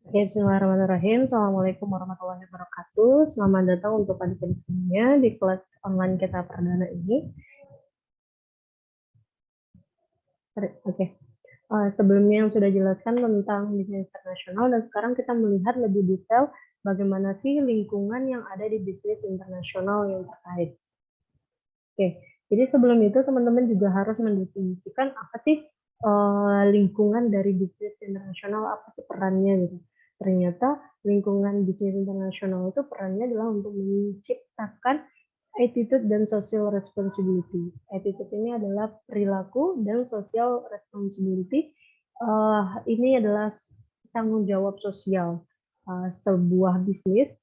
Oke, bismillahirrahmanirrahim. Assalamualaikum warahmatullahi wabarakatuh. Selamat datang untuk adik-adik semuanya di kelas online kita perdana ini. Oke, sebelumnya yang sudah jelaskan tentang bisnis internasional dan sekarang kita melihat lebih detail bagaimana sih lingkungan yang ada di bisnis internasional yang terkait. Oke, jadi sebelum itu teman-teman juga harus mendefinisikan apa sih lingkungan dari bisnis internasional, apa sih perannya gitu. Ternyata lingkungan bisnis internasional itu perannya adalah untuk menciptakan attitude dan social responsibility. Attitude ini adalah perilaku dan social responsibility. Ini adalah tanggung jawab sosial sebuah bisnis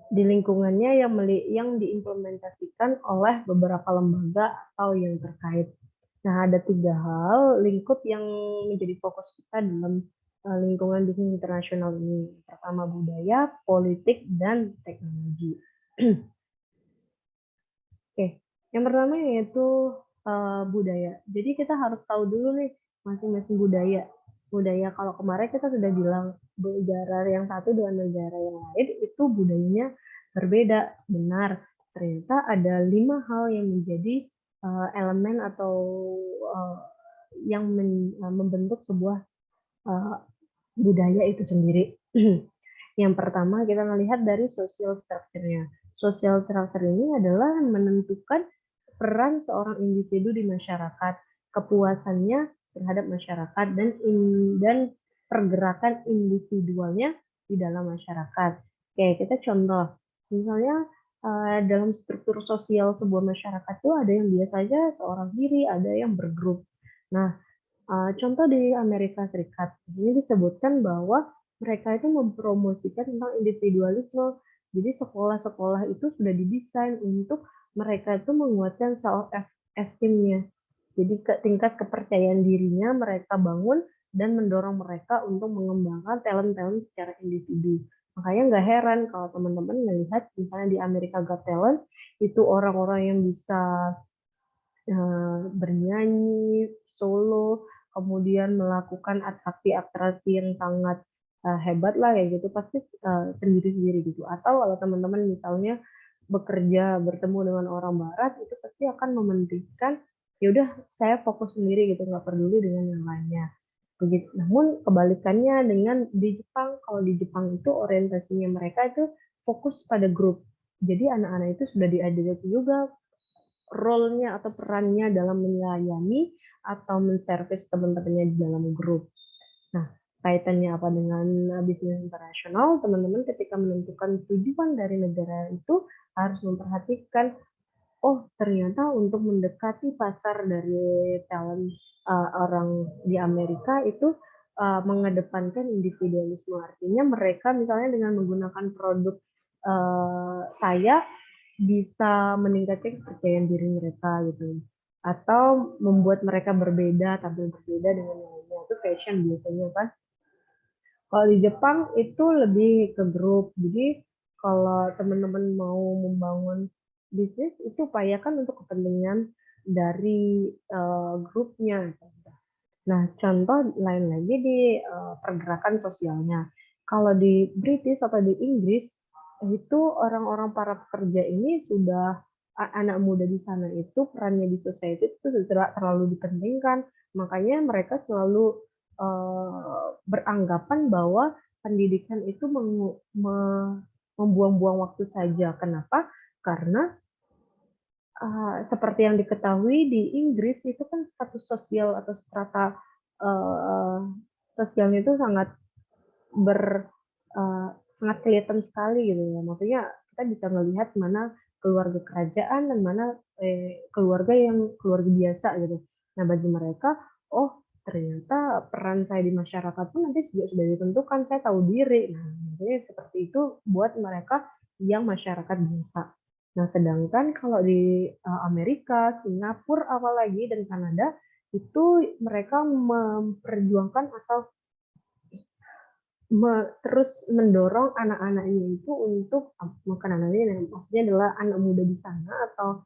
di lingkungannya yang diimplementasikan oleh beberapa lembaga atau yang terkait. Nah, ada 3 hal lingkup yang menjadi fokus kita dalam lingkungan bisnis internasional ini. Pertama budaya, politik, dan teknologi. Oke, yang pertama yaitu budaya. Jadi kita harus tahu dulu nih masing-masing budaya. Budaya kalau kemarin kita sudah bilang negara yang satu dengan negara yang lain itu budayanya berbeda. Benar. Ternyata ada 5 hal yang menjadi elemen atau yang membentuk sebuah budaya itu sendiri. Yang pertama kita melihat dari social structure-nya. Social structure ini adalah menentukan peran seorang individu di masyarakat, kepuasannya terhadap masyarakat dan pergerakan individualnya di dalam masyarakat. Oke, kita contoh. Misalnya dalam struktur sosial sebuah masyarakat itu ada yang biasanya seorang diri, ada yang bergrup. Nah, contoh di Amerika Serikat, ini disebutkan bahwa mereka itu mempromosikan tentang individualisme. Jadi sekolah-sekolah itu sudah didesain untuk mereka itu menguatkan self-esteem-nya. Jadi tingkat kepercayaan dirinya mereka bangun dan mendorong mereka untuk mengembangkan talent-talent secara individu. Makanya nggak heran kalau teman-teman melihat misalnya di Amerika Got Talent, itu orang-orang yang bisa bernyanyi, solo, kemudian melakukan atraksi-atraksi yang sangat hebat lah ya gitu, pasti sendiri-sendiri gitu. Atau kalau teman-teman misalnya bekerja bertemu dengan orang barat, itu pasti akan mementingkan, ya udah saya fokus sendiri gitu, nggak peduli dengan yang lainnya. Begitu. Namun kebalikannya dengan di Jepang, kalau di Jepang itu orientasinya mereka itu fokus pada grup. Jadi anak-anak itu sudah diajarkan juga role-nya atau perannya dalam melayani atau menservis teman-temannya di dalam grup. Nah, kaitannya apa dengan bisnis internasional? Teman-teman ketika menentukan tujuan dari negara itu harus memperhatikan, oh ternyata untuk mendekati pasar dari talent orang di Amerika itu mengedepankan individualisme. Artinya mereka misalnya dengan menggunakan produk saya bisa meningkatkan kepercayaan diri mereka gitu. Atau membuat mereka berbeda, tampil berbeda dengan yang lainnya. Itu fashion biasanya kan. Kalau di Jepang itu lebih ke grup. Jadi kalau teman-teman mau membangun bisnis itu upayakan untuk kepentingan dari grupnya. Nah, contoh lain lagi di pergerakan sosialnya. Kalau di British atau di Inggris itu orang-orang para pekerja ini sudah anak muda di sana itu perannya di society itu tidak terlalu dipentingkan. Makanya mereka selalu beranggapan bahwa pendidikan itu membuang-buang waktu saja. Kenapa? Karena seperti yang diketahui di Inggris itu kan status sosial atau strata sosialnya itu ber sangat kelihatan sekali gitu ya. Maksudnya kita bisa melihat mana keluarga kerajaan dan mana keluarga yang keluarga biasa gitu. Nah bagi mereka, oh ternyata peran saya di masyarakat pun nanti juga sudah ditentukan, saya tahu diri. Nah, biasanya seperti itu buat mereka yang masyarakat biasa. Nah, sedangkan kalau di Amerika, Singapura apalagi dan Kanada itu mereka memperjuangkan atau terus mendorong anak-anaknya itu untuk bukan anak-anaknya, maksudnya adalah anak muda di sana atau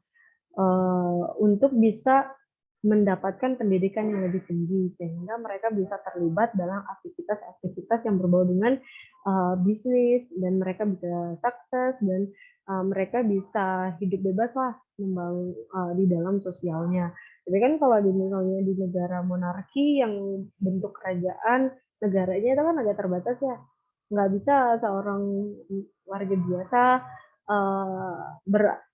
untuk bisa mendapatkan pendidikan yang lebih tinggi sehingga mereka bisa terlibat dalam aktivitas-aktivitas yang berbau dengan bisnis dan mereka bisa sukses dan mereka bisa hidup bebas lah membangun di dalam sosialnya. Tapi kan kalau misalnya di negara monarki yang bentuk kerajaan, negaranya itu kan agak terbatas ya. Nggak bisa seorang warga biasa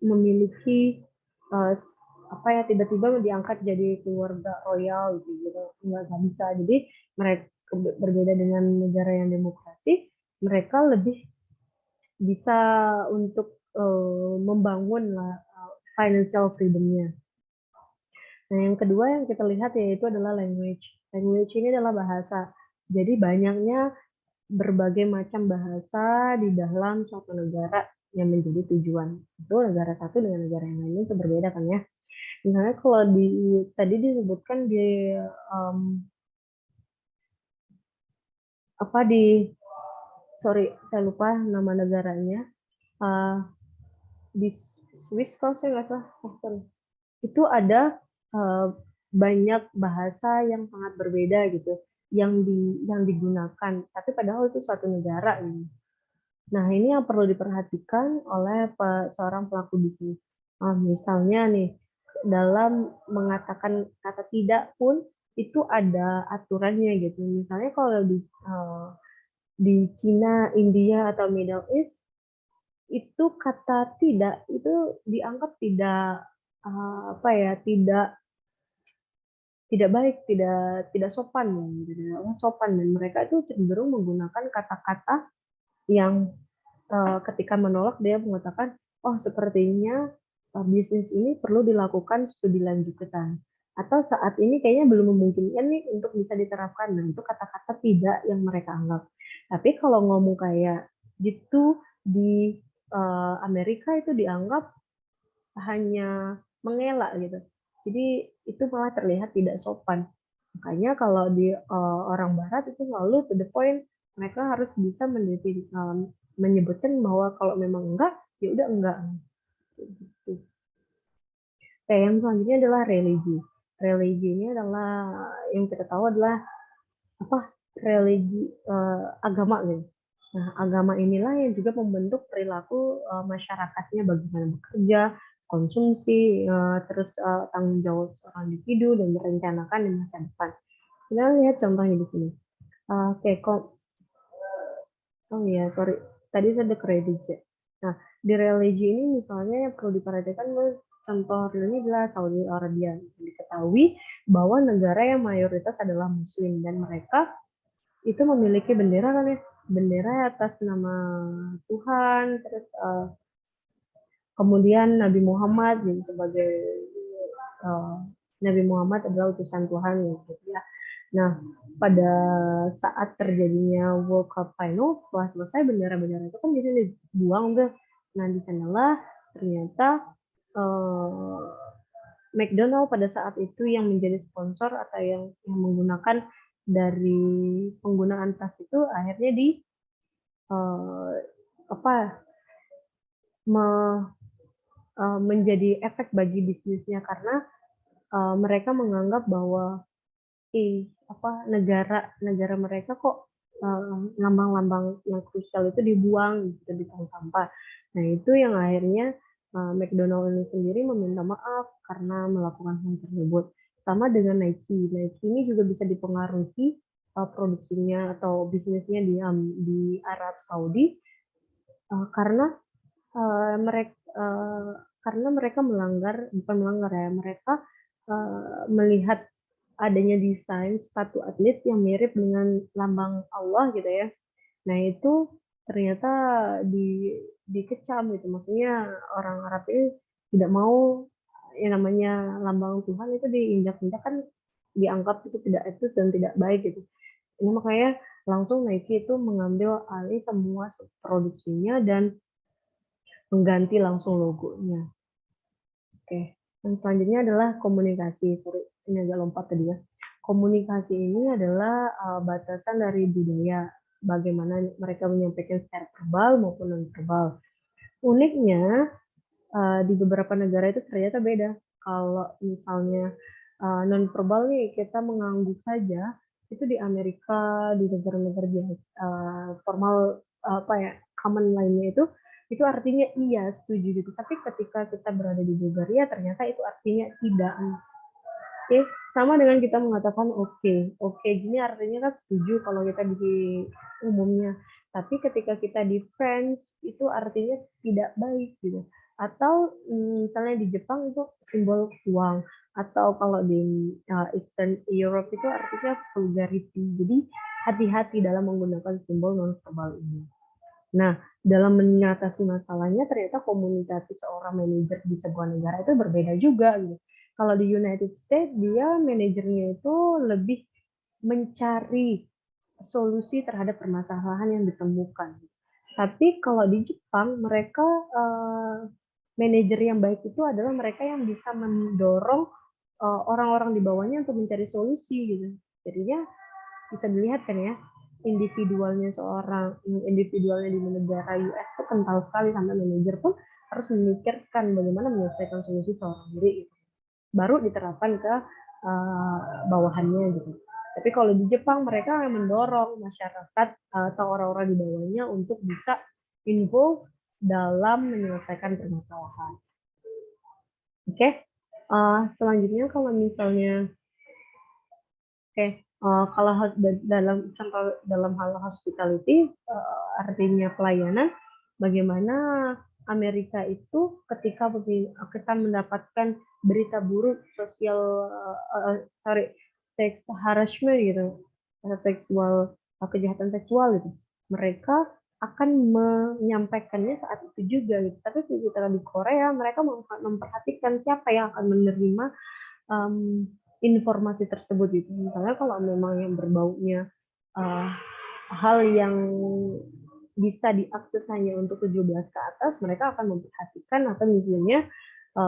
memiliki uh, apa ya tiba-tiba diangkat jadi keluarga royal gitu nggak bisa. Jadi mereka berbeda dengan negara yang demokrasi, mereka lebih bisa untuk membangun lah financial freedom-nya. Nah, yang kedua yang kita lihat yaitu adalah language. Language ini adalah bahasa. Jadi banyaknya berbagai macam bahasa di dalam suatu negara yang menjadi tujuan. Itu negara satu dengan negara yang lainnya itu berbeda kan ya. Misalnya kalau tadi disebutkan di um, apa di sorry saya lupa nama negaranya uh, di Swiss kalau saya nggak salah itu ada uh, banyak bahasa yang sangat berbeda gitu yang digunakan tapi padahal itu suatu negara ini. Nah ini yang perlu diperhatikan oleh seorang pelaku bisnis. Misalnya nih dalam mengatakan kata tidak pun itu ada aturannya gitu. Misalnya kalau di Cina, India atau Middle East itu kata tidak itu dianggap tidak apa ya tidak baik, tidak sopan ya, tidak sopan dan mereka itu cenderung menggunakan kata-kata yang ketika menolak dia mengatakan, oh sepertinya bisnis ini perlu dilakukan studi lanjutan. Atau saat ini kayaknya belum memungkinkan nih untuk bisa diterapkan. Nah, itu kata-kata tidak yang mereka anggap. Tapi kalau ngomong kayak gitu di Amerika itu dianggap hanya mengelak gitu. Jadi itu malah terlihat tidak sopan. Makanya kalau di orang barat itu selalu to the point, mereka harus bisa menyebutkan bahwa kalau memang enggak, ya udah enggak. Gitu. Yang selanjutnya adalah religi. Religi ini adalah yang kita tahu adalah apa? Religi agama gitu. Nah, agama inilah yang juga membentuk perilaku masyarakatnya bagaimana bekerja, konsumsi, terus tanggung jawab seorang individu dan merencanakan di masa depan. Kita lihat contohnya di sini. Oke, oh iya, sorry. Tadi saya ada religi. Nah, di religi ini misalnya yang perlu diperhatikan contoh realnya adalah Saudi Arabia. Diketahui bahwa negara yang mayoritas adalah Muslim dan mereka itu memiliki bendera kan ya, bendera atas nama Tuhan, terus kemudian Nabi Muhammad jadi sebagai uh, Nabi Muhammad adalah utusan Tuhan gitu ya. Nah, pada saat terjadinya World Cup Final, setelah selesai bendera-bendera itu kan bisa dibuang tuh. Nah, di sanalah ternyata McDonald pada saat itu yang menjadi sponsor atau yang menggunakan dari penggunaan tas itu akhirnya uh, apa menjadi efek bagi bisnisnya karena mereka menganggap bahwa negara mereka kok lambang-lambang yang krusial itu dibuang gitu di tong sampah. Nah itu yang akhirnya McDonald ini sendiri meminta maaf karena melakukan hal tersebut. Sama dengan Nike. Nike ini juga bisa dipengaruhi produksinya atau bisnisnya di Arab Saudi karena mereka karena mereka bukan melanggar ya, mereka melihat adanya desain sepatu atlet yang mirip dengan lambang Allah gitu ya. Nah itu ternyata dikecam gitu, maksudnya orang Arab ini tidak mau yang namanya lambang Tuhan itu diinjak-injak kan dianggap itu tidak etis dan tidak baik gitu. Ini makanya langsung Nike itu mengambil alih semua produksinya dan mengganti langsung logonya. Oke, yang selanjutnya adalah komunikasi. Sorry, ini agak lompat tadi ya. Komunikasi ini adalah batasan dari budaya, bagaimana mereka menyampaikan secara verbal maupun non-verbal. Uniknya, di beberapa negara itu ternyata beda. Kalau misalnya non verbal nih kita mengangguk saja, itu di Amerika, di negara-negara formal, apa ya, common lainnya itu artinya iya, setuju gitu. Tapi ketika kita berada di Bulgaria ternyata itu artinya tidak. Oke, sama dengan kita mengatakan oke. Oke gini artinya kan setuju kalau kita di umumnya. Tapi ketika kita di French itu artinya tidak baik gitu. Atau misalnya di Jepang itu simbol uang. Atau kalau di Eastern Europe itu artinya vulgarity. Jadi hati-hati dalam menggunakan simbol non-verbal ini. Nah, dalam mengatasi masalahnya ternyata komunikasi seorang manajer di sebuah negara itu berbeda juga gitu. Kalau di United States dia manajernya itu lebih mencari solusi terhadap permasalahan yang ditemukan. Tapi kalau di Jepang mereka manajer yang baik itu adalah mereka yang bisa mendorong orang-orang di bawahnya untuk mencari solusi gitu. Jadinya bisa dilihat kan ya, individualnya di negara US itu kental sekali sampai manajer pun harus memikirkan bagaimana menyelesaikan solusi seorang diri gitu. Baru diterapkan ke bawahannya gitu. Tapi kalau di Jepang mereka mendorong masyarakat atau orang-orang di bawahnya untuk bisa involve dalam menyelesaikan permasalahan. Oke, selanjutnya kalau misalnya kalau dalam hal hospitality artinya pelayanan, bagaimana Amerika itu ketika kita mendapatkan berita buruk sex harassment gitu, kejahatan seksual gitu, mereka akan menyampaikannya saat itu juga gitu. Tapi ketika di Korea mereka memperhatikan siapa yang akan menerima informasi tersebut gitu. Misalnya kalau memang yang berbaunya hal yang bisa diakses hanya untuk 17 ke atas, mereka akan memperhatikan atau misalnya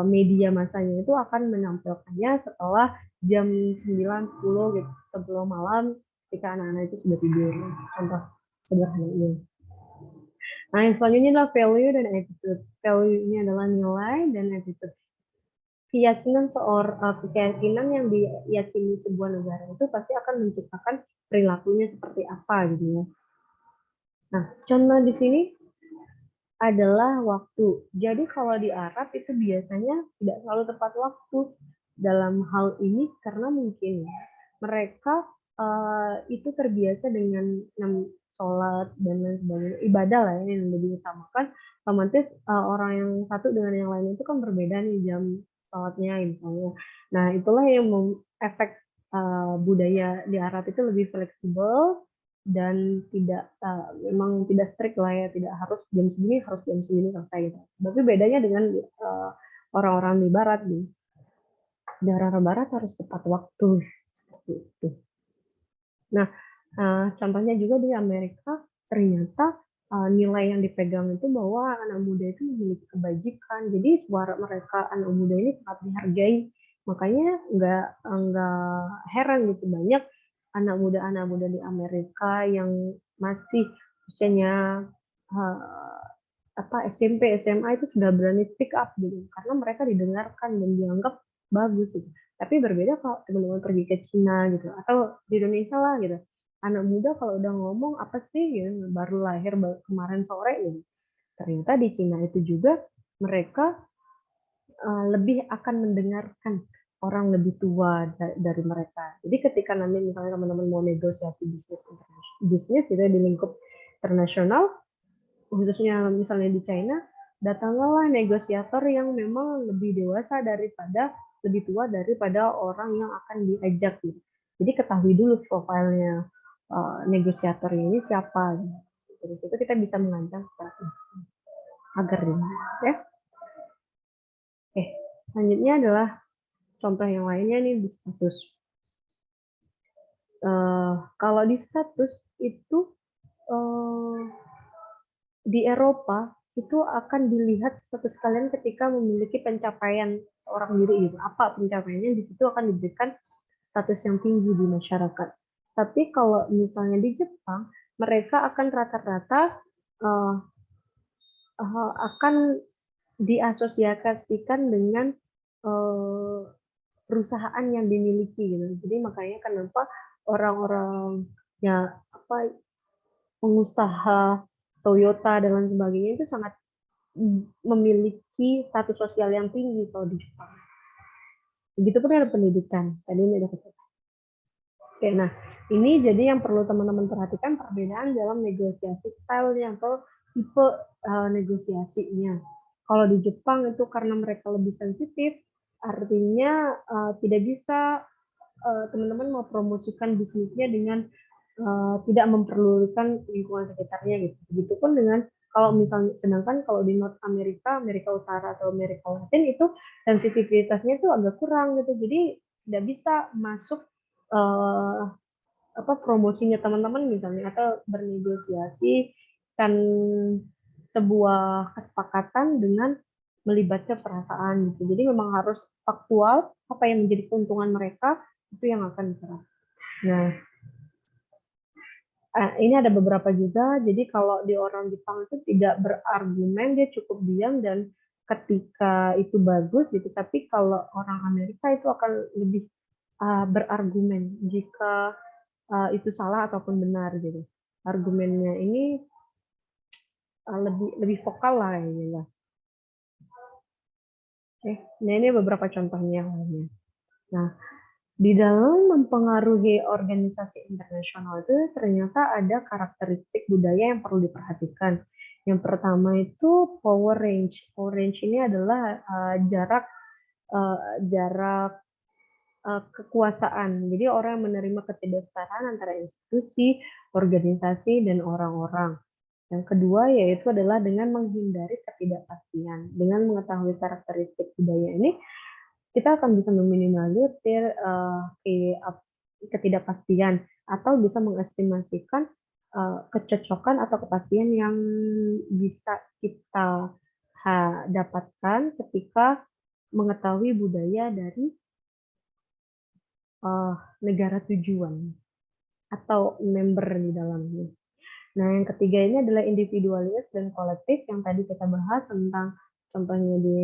media masanya itu akan menampilkannya setelah jam 9-10 gitu, sebelum malam ketika anak-anak itu sudah tidur. Contoh sederhananya. Nah, yang selanjutnya adalah value dan attitude. Value-nya adalah nilai dan attitude. Keyakinan yang diyakini sebuah negara itu pasti akan menciptakan perilakunya seperti apa gitu ya. Nah, contoh di sini adalah waktu. Jadi kalau di Arab itu biasanya tidak selalu tepat waktu dalam hal ini karena mungkin mereka itu terbiasa dengan sholat dan lain sebagainya, ibadah lah yang lebih utamakan. Otomatis orang yang satu dengan yang lain itu kan berbeda nih jam sholatnya misalnya. Nah itulah yang efek budaya di Arab itu lebih fleksibel dan memang tidak strict lah ya, tidak harus jam segini selesai gitu. Tapi bedanya dengan orang-orang di Barat nih, di orang Barat harus tepat waktu seperti itu. Nah, contohnya juga di Amerika ternyata nilai yang dipegang itu bahwa anak muda itu memiliki kebajikan. Jadi suara mereka anak muda ini sangat dihargai. Makanya nggak heran gitu banyak anak muda di Amerika yang masih usianya SMP, SMA itu sudah berani speak up gitu karena mereka didengarkan dan dianggap bagus gitu. Tapi berbeda kalau teman-teman pergi ke Cina gitu atau di Indonesia lah gitu. Anak muda kalau udah ngomong apa sih gitu, baru lahir kemarin sore gitu. Ternyata di Cina itu juga mereka lebih akan mendengarkan orang lebih tua dari mereka. Jadi ketika nanti misalnya teman-teman mau negosiasi bisnis gitu di lingkup internasional, khususnya misalnya di China, datanglah negosiator yang memang lebih dewasa lebih tua daripada orang yang akan diajak gitu. Jadi ketahui dulu profilnya negosiator ini siapa. Dari situ kita bisa mengancam agar ya. Oke, selanjutnya adalah contoh yang lainnya nih di status. Kalau di status itu di Eropa itu akan dilihat status kalian ketika memiliki pencapaian seorang diri gitu. Apa pencapaiannya di situ akan diberikan status yang tinggi di masyarakat. Tapi kalau misalnya di Jepang mereka akan rata-rata akan diasosiasikan dengan perusahaan yang dimiliki gitu. Jadi makanya kenapa orang-orang ya apa pengusaha Toyota dan lain sebagainya itu sangat memiliki status sosial yang tinggi kalau di Jepang. Begitupun dengan pendidikan. Tadi ini udah kata. Oke, nah ini jadi yang perlu teman-teman perhatikan perbedaan dalam negosiasi stylenya atau tipe negosiasinya. Kalau di Jepang itu karena mereka lebih sensitif, artinya tidak bisa teman-teman mau promosikan bisnisnya dengan tidak memperdulikan lingkungan sekitarnya gitu. Begitupun dengan kalau misalnya, sedangkan kalau di North Amerika, Amerika Utara atau Amerika Latin itu sensitivitasnya itu agak kurang gitu. Jadi tidak bisa masuk apa promosinya teman-teman misalnya atau bernegosiasi kan sebuah kesepakatan dengan melibatkan perasaan gitu. Jadi memang harus faktual apa yang menjadi keuntungan mereka itu yang akan diserap. Nah, ini ada beberapa juga. Jadi kalau di orang Jepang itu tidak berargumen, dia cukup diam dan ketika itu bagus gitu. Tapi kalau orang Amerika itu akan lebih berargumen jika itu salah ataupun benar gitu. Argumennya ini lebih lebih vokal lah kayaknya. Oke, nah ini beberapa contohnya lainnya. Nah, di dalam mempengaruhi organisasi internasional itu ternyata ada karakteristik budaya yang perlu diperhatikan. Yang pertama itu power range. Power range ini adalah jarak kekuasaan. Jadi orang yang menerima ketidaksetaraan antara institusi, organisasi, dan orang-orang. Yang kedua yaitu adalah dengan menghindari ketidakpastian. Dengan mengetahui karakteristik budaya ini, kita akan bisa meminimalisir ketidakpastian atau bisa mengestimasikan kecocokan atau kepastian yang bisa kita dapatkan ketika mengetahui budaya dari negara tujuan atau member di dalamnya. Nah, yang ketiga ini adalah individualis dan kolektif yang tadi kita bahas tentang contohnya di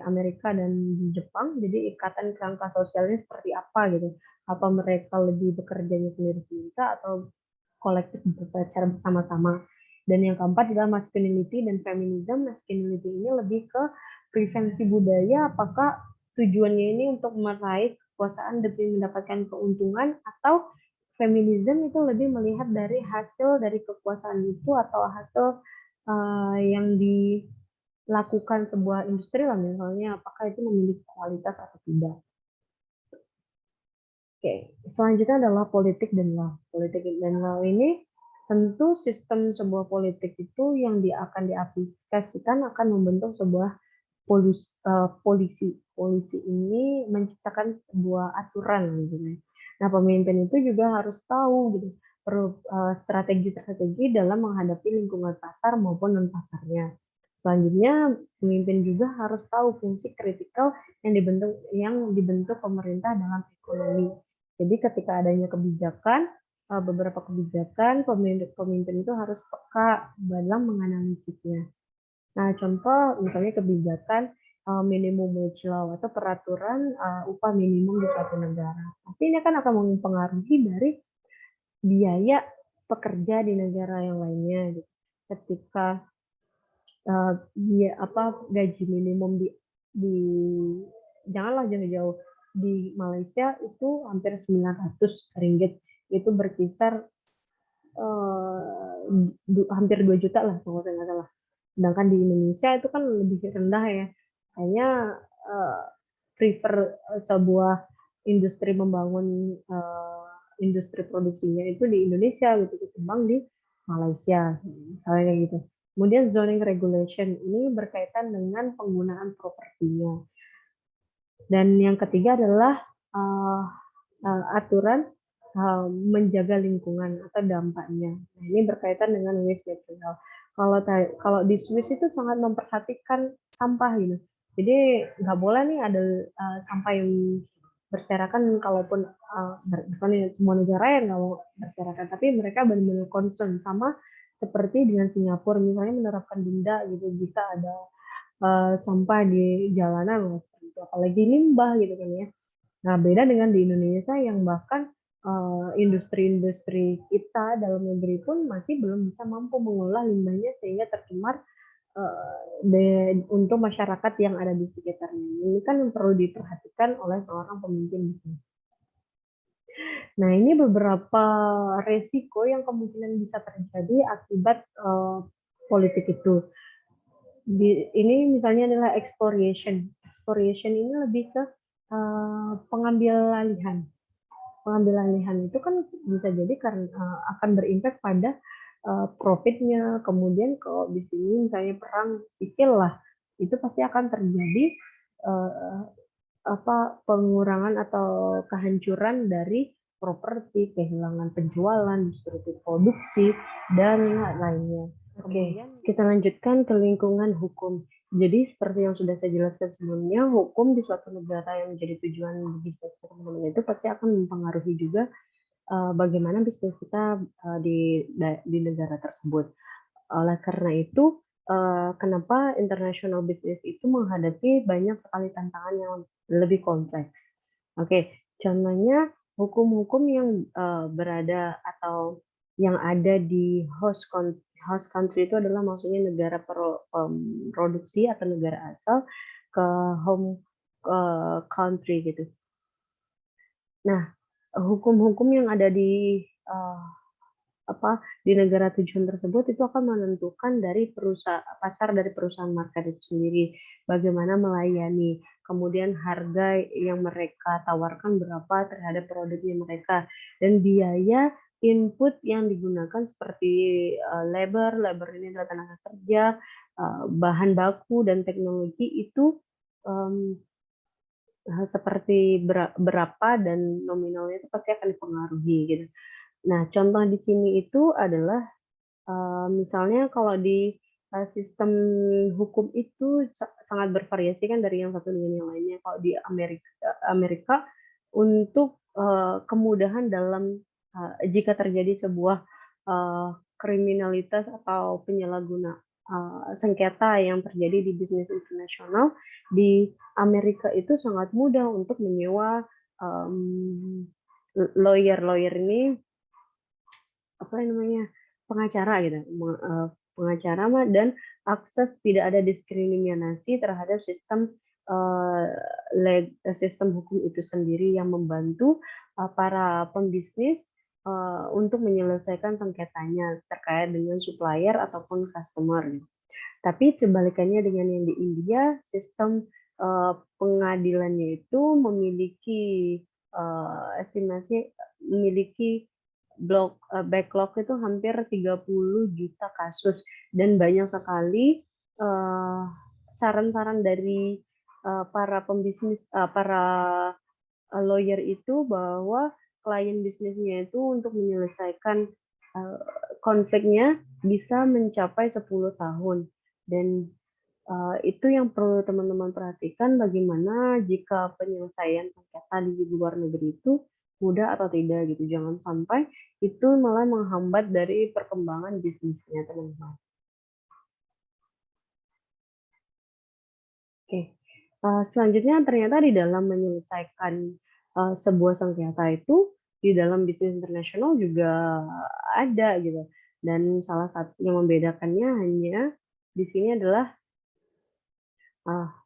Amerika dan di Jepang. Jadi ikatan kerangka sosialnya seperti apa gitu. Apa mereka lebih bekerjanya sendiri-sendiri atau kolektif secara bersama-sama. Dan yang keempat adalah masculinity dan feminism. Masculinity ini lebih ke prevensi budaya, apakah tujuannya ini untuk meraih kekuasaan demi mendapatkan keuntungan, atau feminism itu lebih melihat dari hasil dari kekuasaan itu atau hasil yang dilakukan sebuah industri lah, misalnya apakah itu memiliki kualitas atau tidak. Oke, selanjutnya adalah politik dan law. Politik dan law ini tentu sistem sebuah politik itu yang akan diaplikasikan akan membentuk sebuah polisi. Polisi ini menciptakan sebuah aturan gitu. Nah, pemimpin itu juga harus tahu gitu strategi-strategi dalam menghadapi lingkungan pasar maupun non pasarnya. Selanjutnya, pemimpin juga harus tahu fungsi kritikal yang dibentuk pemerintah dalam ekonomi. Jadi ketika adanya kebijakan, beberapa kebijakan, pemimpin itu harus peka dalam menganalisisnya. Nah, contoh misalnya kebijakan minimum wage law atau peraturan upah minimum di suatu negara. Pasti ini kan akan mempengaruhi dari biaya pekerja di negara yang lainnya. Gitu. Ketika gaji minimum di janganlah jauh-jauh di Malaysia itu hampir 900 ringgit, itu berkisar hampir 2 juta lah kalau saya nggak salah. Sedangkan di Indonesia itu kan lebih rendah ya. Kayaknya prefer sebuah industri membangun industri produksinya itu di Indonesia gitu ketimbang di Malaysia misalnya kayak gitu. Kemudian zoning regulation ini berkaitan dengan penggunaan propertinya. Dan yang ketiga adalah aturan menjaga lingkungan atau dampaknya. Nah, ini berkaitan dengan waste material. Kalau di Swiss itu sangat memperhatikan sampah gitu. Jadi nggak boleh nih ada sampah yang berserakan, kalaupun bukan semua negara yang nggak mau berserakan, tapi mereka benar-benar concern sama seperti dengan Singapura misalnya menerapkan denda gitu jika ada sampah di jalanan, apalagi limbah gitu kan ya. Nah, beda dengan di Indonesia yang bahkan industri-industri kita dalam negeri pun masih belum bisa mampu mengolah limbahnya sehingga tercemar untuk masyarakat yang ada di sekitarnya. Ini kan yang perlu diperhatikan oleh seorang pemimpin bisnis. Nah, ini beberapa resiko yang kemungkinan bisa terjadi akibat politik itu. Ini misalnya adalah expropriation. Expropriation ini lebih ke pengambil alihan. Pengambil alihan itu kan bisa jadi karena akan berimpak pada profitnya. Kemudian kalau di sini misalnya perang sipil lah, itu pasti akan terjadi uh, pengurangan atau kehancuran dari properti, kehilangan penjualan, distribusi produksi, dan lainnya. Oke, kita lanjutkan ke lingkungan hukum. Jadi seperti yang sudah saya jelaskan sebelumnya, hukum di suatu negara yang menjadi tujuan bisnis teman-teman itu pasti akan mempengaruhi juga bagaimana bisnis kita di negara tersebut. Oleh karena itu, kenapa international business itu menghadapi banyak sekali tantangan yang lebih kompleks. Oke, contohnya hukum-hukum yang berada atau yang ada di host country itu adalah maksudnya negara produksi atau negara asal ke home country gitu. Nah, hukum-hukum yang ada di di negara tujuan tersebut itu akan menentukan dari pasar dari perusahaan market itu sendiri, bagaimana melayani, kemudian harga yang mereka tawarkan berapa terhadap produknya mereka, dan biaya input yang digunakan seperti labor ini adalah tenaga kerja, bahan baku dan teknologi itu seperti berapa dan nominalnya itu pasti akan dipengaruhi gitu. Nah, contoh di sini itu adalah misalnya kalau di sistem hukum itu sangat bervariasi kan dari yang satu dengan yang lainnya. Kalau di Amerika untuk kemudahan dalam jika terjadi sebuah kriminalitas atau penyalahguna sengketa yang terjadi di bisnis internasional, di Amerika itu sangat mudah untuk menyewa lawyer ini pengacara gitu, pengacara dan akses tidak ada diskriminasi terhadap sistem hukum itu sendiri yang membantu para pembisnis untuk menyelesaikan sengketanya terkait dengan supplier ataupun customer. Tapi kebalikannya dengan yang di India, sistem pengadilannya itu memiliki estimasi memiliki backlog itu hampir 30 juta kasus dan banyak sekali saran-saran dari para pembisnis, para lawyer itu bahwa klien bisnisnya itu untuk menyelesaikan konfliknya bisa mencapai 10 tahun dan itu yang perlu teman-teman perhatikan bagaimana jika penyelesaian sengketa di luar negeri itu mudah atau tidak gitu. Jangan sampai itu malah menghambat dari perkembangan bisnisnya teman-teman. Oke, selanjutnya ternyata di dalam menyelesaikan sebuah sengketa itu di dalam bisnis internasional juga ada gitu. Dan salah satu yang membedakannya hanya di sini adalah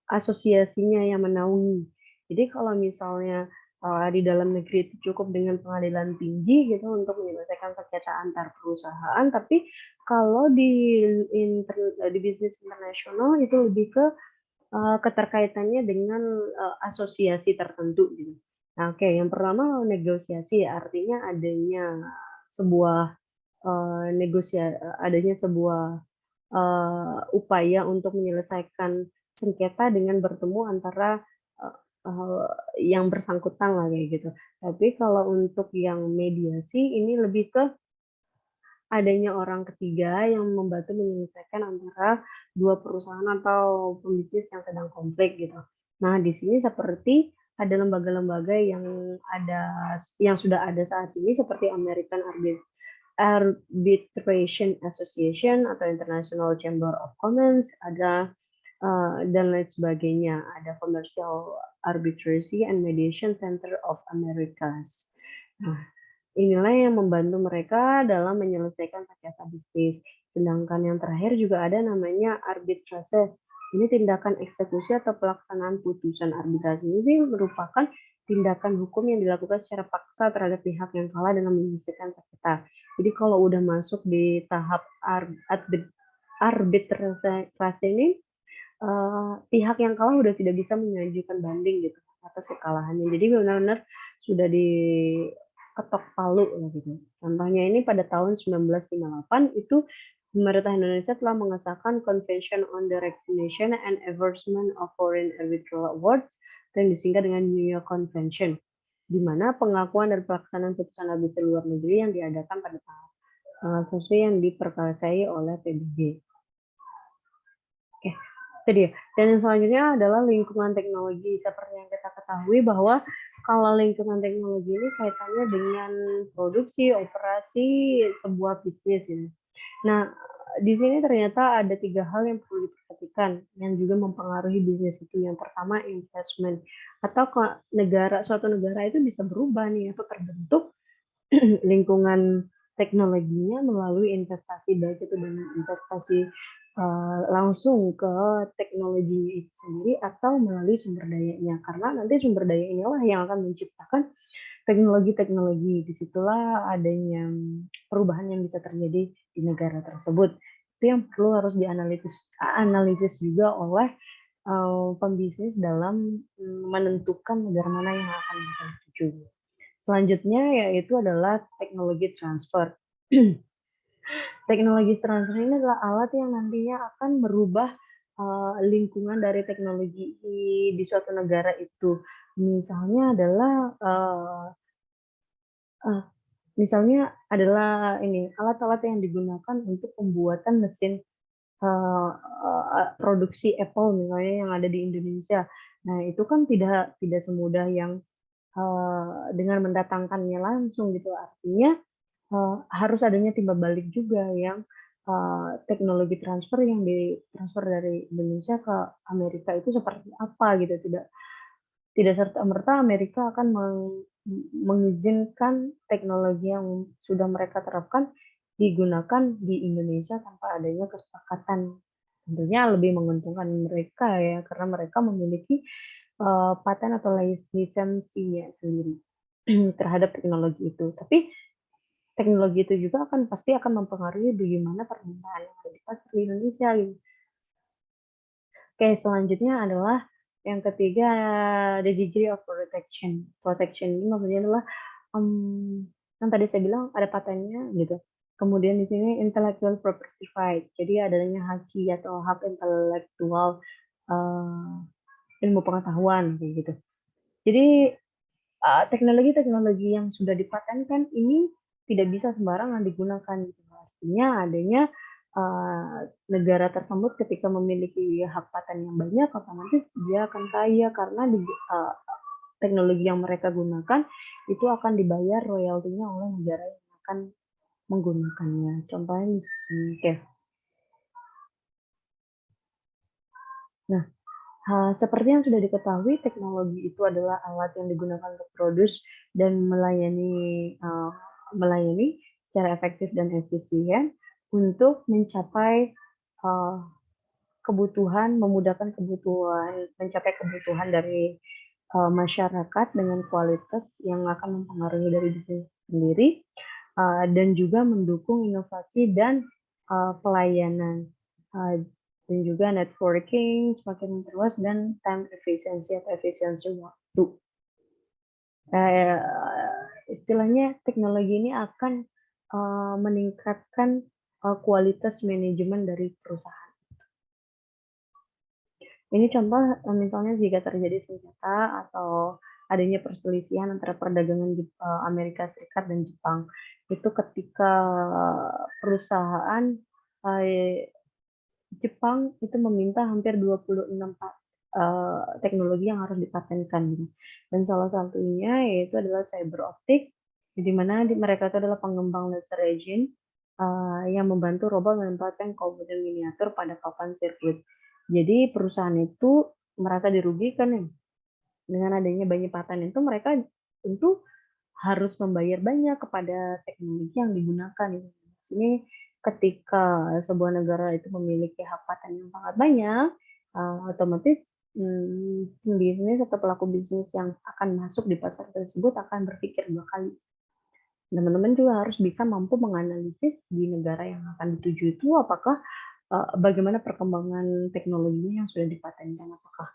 asosiasinya yang menaungi. Jadi kalau misalnya di dalam negeri itu cukup dengan pengadilan tinggi gitu untuk menyelesaikan sengketa antar perusahaan, tapi kalau di bisnis internasional itu lebih ke keterkaitannya dengan asosiasi tertentu gitu. Nah, oke, yang pertama negosiasi, artinya adanya sebuah upaya untuk menyelesaikan sengketa dengan bertemu antara yang bersangkutan lah kayak gitu. Tapi kalau untuk yang mediasi ini lebih ke adanya orang ketiga yang membantu menyelesaikan antara dua perusahaan atau pembisnis yang sedang konflik gitu. Nah, di sini seperti ada lembaga-lembaga yang sudah ada saat ini seperti American Arbitration Association atau International Chamber of Commerce, ada dan lain sebagainya. Ada Commercial Arbitration and Mediation Center of Americas. Nah, inilah yang membantu mereka dalam menyelesaikan sengketa bisnis. Sedangkan yang terakhir juga ada namanya arbitrase. Ini tindakan eksekusi atau pelaksanaan putusan. Arbitrase ini merupakan tindakan hukum yang dilakukan secara paksa terhadap pihak yang kalah dalam menyelesaikan sengketa. Jadi kalau udah masuk di tahap arbitrase ini, pihak yang kalah udah tidak bisa mengajukan banding gitu atas kekalahannya. Jadi benar-benar sudah diketok palu gitu. Contohnya ini pada tahun 1958 itu pemerintah Indonesia telah mengesahkan Convention on the Recognition and Enforcement of Foreign Arbitral Awards yang disingkat dengan New York Convention, di mana pengakuan dan pelaksanaan putusan arbitral luar negeri yang diadakan pada tanggal sesuai yang diperkasai oleh PBB. Oke, itu dia. Dan yang selanjutnya adalah lingkungan teknologi. Seperti yang kita ketahui bahwa kalau lingkungan teknologi ini kaitannya dengan produksi, operasi sebuah bisnis ya. Nah, di sini ternyata ada 3 hal yang perlu diperhatikan yang juga mempengaruhi bisnis itu. Yang pertama investment, atau suatu negara itu bisa berubah nih atau terbentuk lingkungan teknologinya melalui investasi, baik itu dengan investasi langsung ke teknologinya itu sendiri atau melalui sumber dayanya. Karena nanti sumber daya inilah yang akan menciptakan teknologi-teknologi. Disitulah adanya perubahan yang bisa terjadi di negara tersebut. Itu yang perlu harus analisis juga oleh pembisnis dalam menentukan negara mana yang akan mereka tuju. Selanjutnya yaitu adalah teknologi transfer. Teknologi transfer ini adalah alat yang nantinya akan merubah lingkungan dari teknologi di suatu negara itu. Misalnya adalah ini alat-alat yang digunakan untuk pembuatan mesin produksi Apple misalnya yang ada di Indonesia. Nah, itu kan tidak semudah yang dengan mendatangkannya langsung gitu. Artinya harus adanya timbal balik juga yang teknologi transfer yang ditransfer dari Indonesia ke Amerika itu seperti apa gitu. Tidak serta-merta Amerika akan mengizinkan teknologi yang sudah mereka terapkan digunakan di Indonesia tanpa adanya kesepakatan. Tentunya lebih menguntungkan mereka ya, karena mereka memiliki paten atau lisensinya sendiri terhadap teknologi itu. Tapi teknologi itu juga pasti akan mempengaruhi bagaimana permintaan yang ada di pasar di Indonesia gitu. Oke, selanjutnya adalah yang ketiga, the degree of protection. Protection ini maksudnya adalah yang tadi saya bilang ada patennya gitu. Kemudian di sini intellectual property right. Jadi adanya haki atau hak intelektual ilmu pengetahuan kayak gitu. Jadi teknologi-teknologi yang sudah dipatenkan ini tidak bisa sembarangan digunakan gitu. Artinya adanya negara tersebut ketika memiliki hak paten yang banyak, otomatis dia akan kaya karena teknologi yang mereka gunakan itu akan dibayar royaltinya oleh negara yang akan menggunakannya. Contohnya oke. Nah, seperti yang sudah diketahui, teknologi itu adalah alat yang digunakan untuk produce dan melayani secara efektif dan efisien untuk mencapai mencapai kebutuhan dari masyarakat dengan kualitas yang akan mempengaruhi dari bisnis sendiri dan juga mendukung inovasi dan pelayanan dan juga networking semakin terus dan time efficiency atau efisiensi waktu. Istilahnya teknologi ini akan meningkatkan kualitas manajemen dari perusahaan. Ini contoh misalnya jika terjadi sengketa atau adanya perselisihan antara perdagangan Amerika Serikat dan Jepang. Itu ketika perusahaan Jepang itu meminta hampir 26 teknologi yang harus dipatenkan. Dan salah satunya yaitu adalah cyber optik, di mana mereka itu adalah pengembang laser engine yang membantu robot menempatkan komponen miniatur pada papan sirkuit. Jadi perusahaan itu merasa dirugikan nih, dengan adanya banyak paten itu mereka tentu harus membayar banyak kepada teknologi yang digunakan gitu. Di sini ketika sebuah negara itu memiliki hak paten yang sangat banyak, otomatis, pembisnis atau pelaku bisnis yang akan masuk di pasar tersebut akan berpikir 2 kali. Teman-teman juga harus bisa mampu menganalisis di negara yang akan dituju itu apakah, bagaimana perkembangan teknologinya yang sudah dipatenkan, apakah,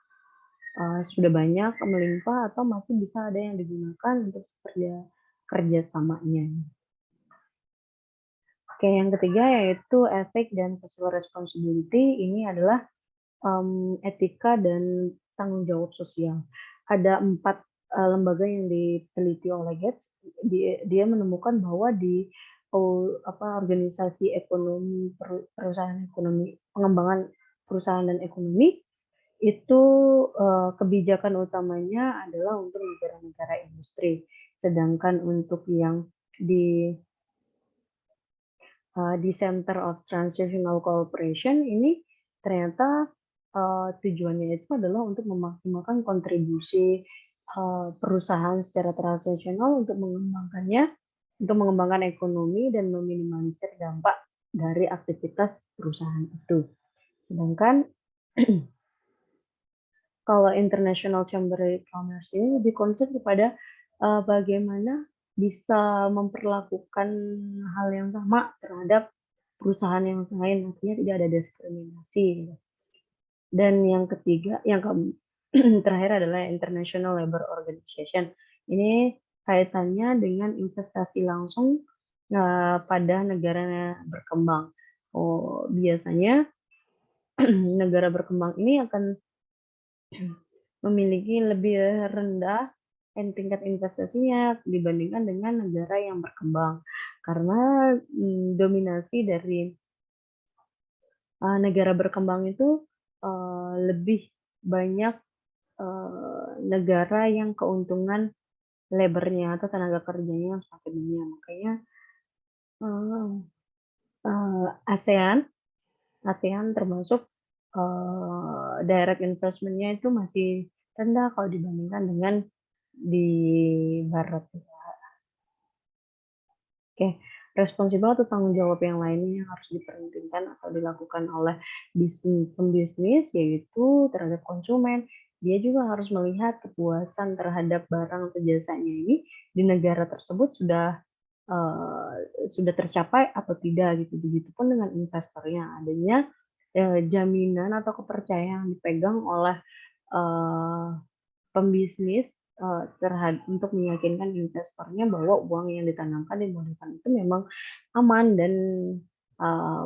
sudah banyak, melimpah, atau masih bisa ada yang digunakan untuk kerjasamanya. Oke, yang ketiga yaitu ethics dan social responsibility, ini adalah, etika dan tanggung jawab sosial. Ada 4 lembaga yang diteliti oleh Gates, dia menemukan bahwa di, organisasi ekonomi perusahaan ekonomi pengembangan perusahaan dan ekonomi, itu, kebijakan utamanya adalah untuk negara-negara industri. Sedangkan untuk yang di di Center of Transnational Cooperation ini ternyata, tujuannya itu adalah untuk memaksimalkan kontribusi, perusahaan secara transnasional untuk mengembangkan ekonomi dan meminimalisir dampak dari aktivitas perusahaan itu. Sedangkan kalau International Chamber of Commerce ini lebih concern kepada, bagaimana bisa memperlakukan hal yang sama terhadap perusahaan yang lain, artinya tidak ada diskriminasi gitu. Dan yang ketiga, terakhir adalah International Labour Organization. Ini kaitannya dengan investasi langsung, pada negara berkembang. Biasanya negara berkembang ini akan memiliki lebih rendah tingkat investasinya dibandingkan dengan negara yang berkembang. Karena, dominasi dari, negara berkembang itu, lebih banyak, negara yang keuntungan labor-nya atau tenaga kerjanya yang semakin banyak. Makanya, eee ASEAN ASEAN termasuk, direct investment-nya itu masih rendah kalau dibandingkan dengan di barat. Oke, responsibel atau tanggung jawab yang lainnya yang harus diperhitungkan atau dilakukan oleh pembisnis, yaitu terhadap konsumen. Dia juga harus melihat kepuasan terhadap barang atau jasanya ini di negara tersebut sudah tercapai atau tidak gitu. Begitupun dengan investornya, adanya, jaminan atau kepercayaan yang dipegang oleh, eee pembisnis, untuk meyakinkan investornya bahwa uang yang ditanamkan di modal itu memang aman dan,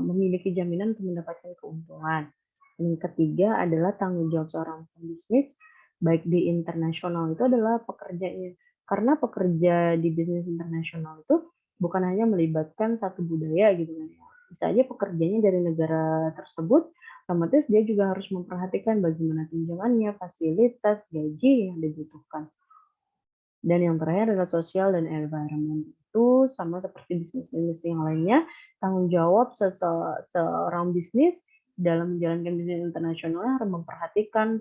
memiliki jaminan untuk mendapatkan keuntungan. Yang ketiga adalah tanggung jawab seorang pembisnis, baik di internasional itu adalah pekerjanya. Karena pekerja di bisnis internasional itu bukan hanya melibatkan satu budaya gitu kan ya, bisa aja pekerjanya dari negara tersebut. Otomatis dia juga harus memperhatikan bagaimana tunjangannya, fasilitas, gaji yang dibutuhkan. Dan yang terakhir adalah sosial dan environment. Itu sama seperti bisnis-bisnis yang lainnya, tanggung jawab seorang bisnis dalam menjalankan bisnis internasional harus memperhatikan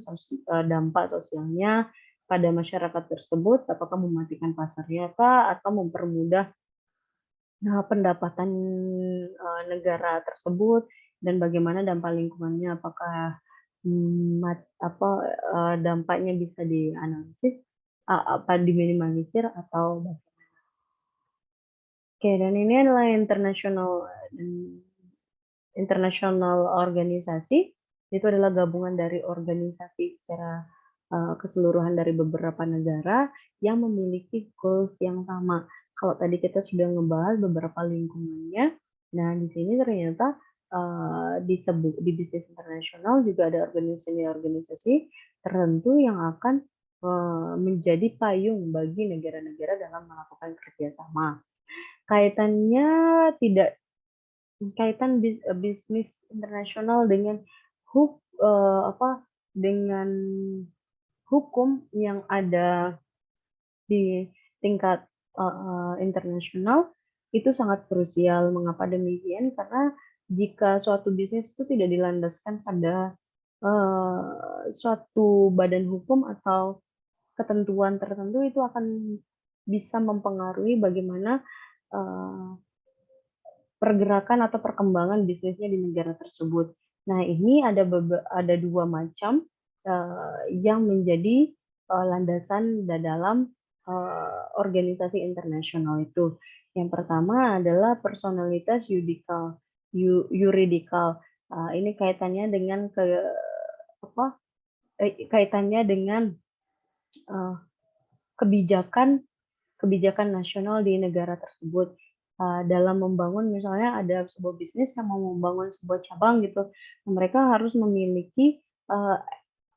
dampak sosialnya pada masyarakat tersebut, apakah mematikan pasarnya kah, atau mempermudah pendapatan, negara tersebut dan bagaimana dampak lingkungannya, apakah, dampaknya bisa dianalisis, apa diminimalisir atau oke, dan ini adalah international organisasi, itu adalah gabungan dari organisasi secara, keseluruhan dari beberapa negara yang memiliki goals yang sama. Kalau tadi kita sudah ngebahas beberapa lingkungannya, nah di sini ternyata, di bisnis internasional juga ada organisasi-organisasi tertentu yang akan, menjadi payung bagi negara-negara dalam melakukan kerjasama. Kaitannya tidak bisnis internasional dengan dengan hukum yang ada di tingkat, internasional itu sangat krusial. Mengapa demikian? Karena jika suatu bisnis itu tidak dilandaskan pada suatu badan hukum atau ketentuan tertentu itu akan bisa mempengaruhi bagaimana, eee, pergerakan atau perkembangan bisnisnya di negara tersebut. Nah, ini ada 2 macam, yang menjadi, landasan dalam, organisasi internasional itu. Yang pertama adalah personalitas yuridikal, ini kaitannya dengan apa, kaitannya dengan, eee, kebijakan kebijakan nasional di negara tersebut, dalam membangun misalnya ada sebuah bisnis yang mau membangun sebuah cabang gitu, mereka harus memiliki,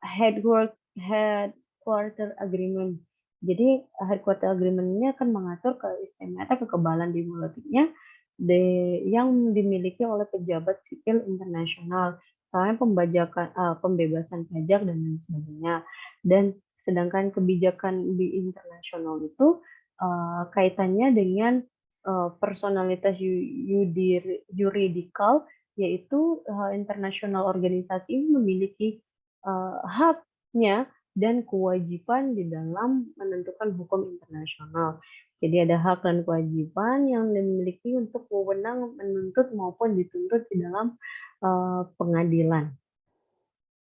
headquarter agreement. Jadi, headquarter agreement ini akan mengatur kekebalan diplomatiknya yang dimiliki oleh pejabat sipil internasional, misalnya pembebasan pajak dan lain sebagainya. Dan sedangkan kebijakan di internasional itu, kaitannya dengan, personalitas yuridikal, yaitu, internasional organisasi ini memiliki, haknya dan kewajiban di dalam menentukan hukum internasional. Jadi ada hak dan kewajiban yang dimiliki untuk wewenang menuntut maupun dituntut di dalam, pengadilan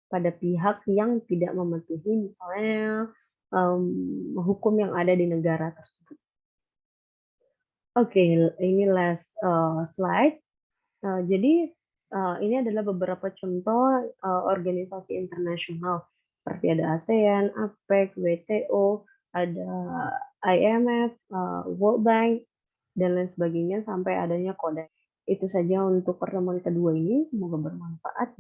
pada pihak yang tidak mematuhi misalnya, hukum yang ada di negara tersebut. Oke, ini last, slide. Jadi, ini adalah beberapa contoh, organisasi internasional seperti ada ASEAN, APEC, WTO, ada IMF, World Bank, dan lain sebagainya sampai adanya Kodak. Itu saja untuk pertemuan kedua ini, semoga bermanfaat.